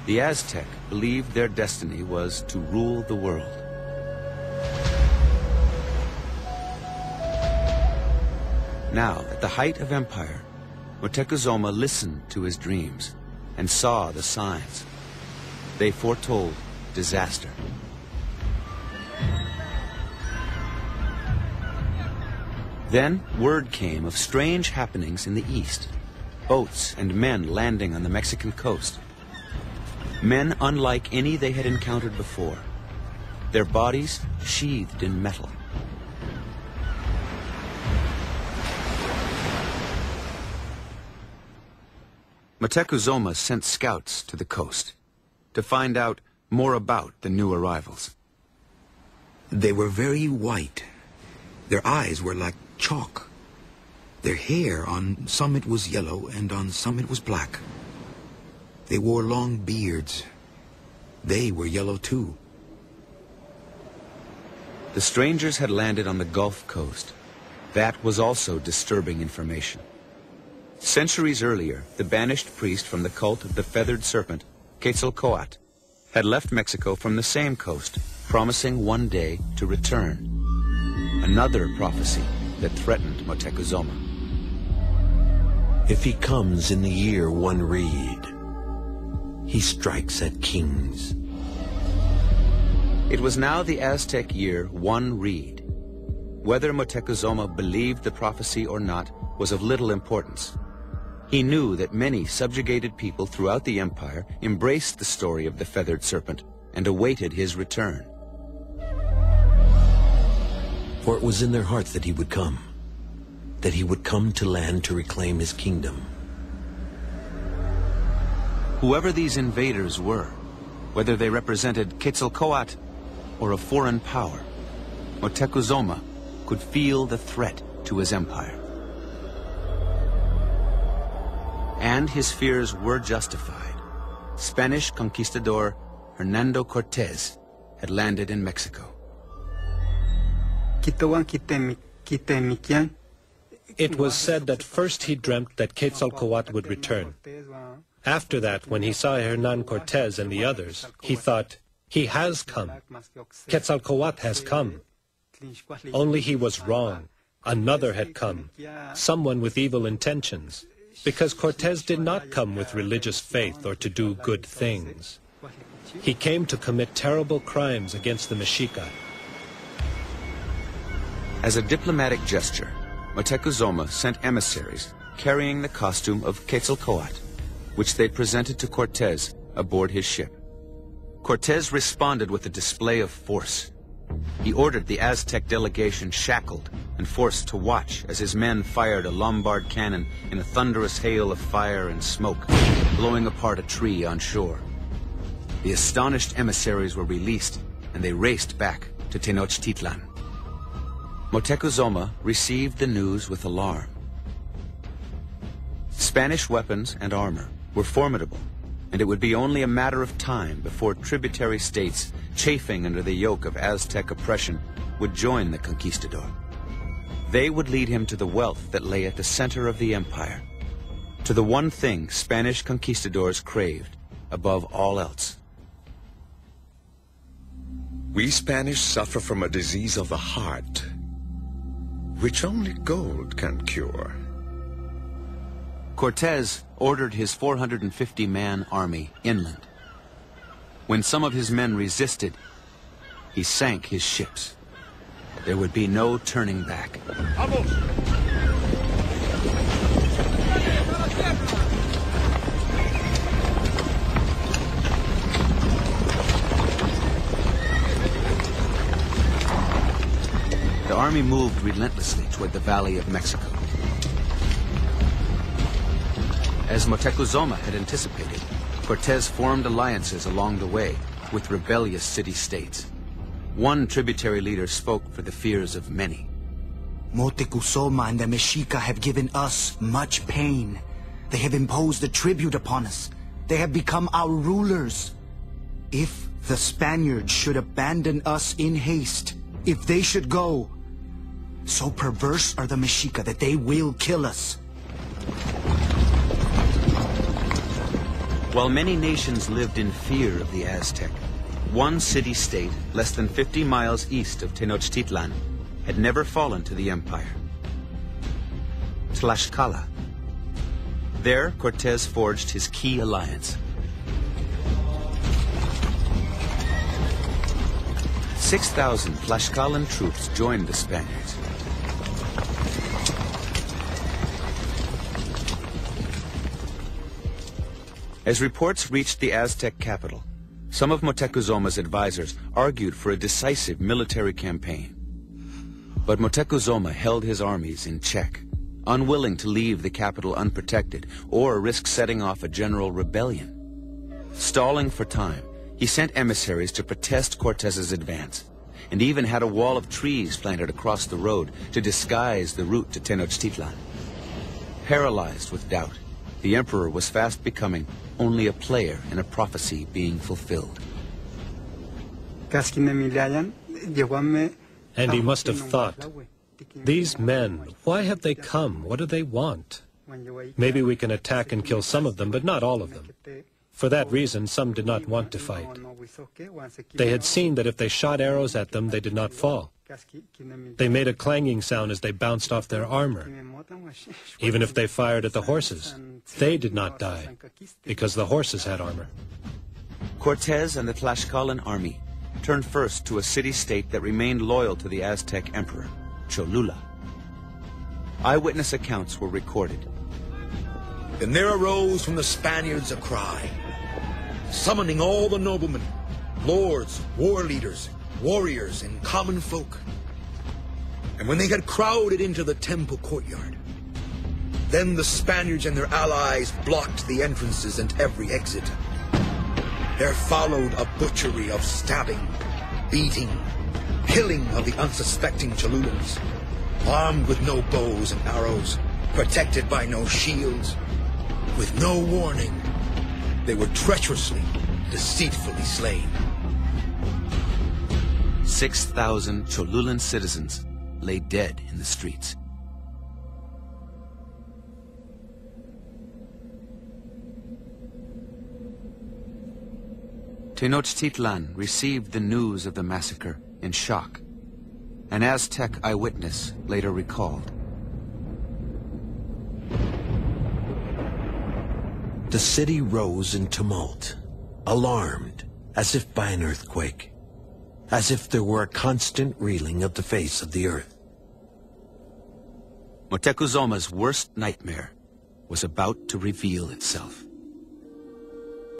The Aztec believed their destiny was to rule the world. Now, at the height of empire, Moctezuma listened to his dreams and saw the signs. They foretold disaster. Then word came of strange happenings in the east. Boats and men landing on the Mexican coast. Men unlike any they had encountered before. Their bodies sheathed in metal. Moctezuma sent scouts to the coast to find out more about the new arrivals. They were very white. Their eyes were like chalk. Their hair, on some it was yellow and on some it was black. They wore long beards. They were yellow too. The strangers had landed on the Gulf Coast. That was also disturbing information. Centuries earlier, the banished priest from the cult of the feathered serpent, Quetzalcoatl, had left Mexico from the same coast, promising one day to return. Another prophecy that threatened Moctezuma. If he comes in the year one reed, he strikes at kings. It was now the Aztec year one reed. Whether Moctezuma believed the prophecy or not was of little importance. He knew that many subjugated people throughout the empire embraced the story of the feathered serpent and awaited his return. For it was in their hearts that he would come to land to reclaim his kingdom. Whoever these invaders were, whether they represented Quetzalcoatl or a foreign power, Moctezuma could feel the threat to his empire. And his fears were justified. Spanish conquistador Hernando Cortés had landed in Mexico. It was said that first he dreamt that Quetzalcoatl would return. After that, when he saw Hernán Cortés and the others, he thought, he has come. Quetzalcoatl has come. Only he was wrong. Another had come, someone with evil intentions, because Cortés did not come with religious faith or to do good things. He came to commit terrible crimes against the Mexica. As a diplomatic gesture, Moctezuma sent emissaries carrying the costume of Quetzalcoatl, which they presented to Cortés aboard his ship. Cortés responded with a display of force. He ordered the Aztec delegation shackled and forced to watch as his men fired a Lombard cannon in a thunderous hail of fire and smoke, blowing apart a tree on shore. The astonished emissaries were released, and they raced back to Tenochtitlan. Moctezuma received the news with alarm. Spanish weapons and armor were formidable, and it would be only a matter of time before tributary states chafing under the yoke of Aztec oppression would join the conquistador. They would lead him to the wealth that lay at the center of the empire, to the one thing Spanish conquistadors craved above all else. We Spanish suffer from a disease of the heart, which only gold can cure. Cortés ordered his 450-man army inland. When some of his men resisted, he sank his ships. There would be no turning back. The army moved relentlessly toward the Valley of Mexico. As Moctezuma had anticipated, Cortés formed alliances along the way with rebellious city-states. One tributary leader spoke for the fears of many. Moctezuma and the Mexica have given us much pain. They have imposed a tribute upon us. They have become our rulers. If the Spaniards should abandon us in haste, if they should go, so perverse are the Mexica that they will kill us. While many nations lived in fear of the Aztec, one city-state less than 50 miles east of Tenochtitlan had never fallen to the empire. Tlaxcala. There, Cortés forged his key alliance. 6,000 Tlaxcalan troops joined the Spaniards. As reports reached the Aztec capital, some of Motecuzoma's advisors argued for a decisive military campaign. But Motecuzoma held his armies in check, unwilling to leave the capital unprotected or risk setting off a general rebellion. Stalling for time, he sent emissaries to protest Cortez's advance, and even had a wall of trees planted across the road to disguise the route to Tenochtitlan. Paralyzed with doubt, the emperor was fast becoming only a player in a prophecy being fulfilled. And he must have thought, these men, why have they come? What do they want? Maybe we can attack and kill some of them, but not all of them. For that reason, some did not want to fight. They had seen that if they shot arrows at them, they did not fall. They made a clanging sound as they bounced off their armor. Even if they fired at the horses, they did not die, because the horses had armor. Cortés and the Tlaxcalan army turned first to a city-state that remained loyal to the Aztec emperor, Cholula. Eyewitness accounts were recorded. Then there arose from the Spaniards a cry, summoning all the noblemen, lords, war leaders, warriors, and common folk. And when they had crowded into the temple courtyard, then the Spaniards and their allies blocked the entrances and every exit. There followed a butchery of stabbing, beating, killing of the unsuspecting Cholulans, armed with no bows and arrows, protected by no shields. With no warning, they were treacherously, deceitfully slain. 6,000 Cholulan citizens lay dead in the streets. Tenochtitlan received the news of the massacre in shock. An Aztec eyewitness later recalled. The city rose in tumult, alarmed, as if by an earthquake, as if there were a constant reeling of the face of the earth. Motecuzoma's worst nightmare was about to reveal itself.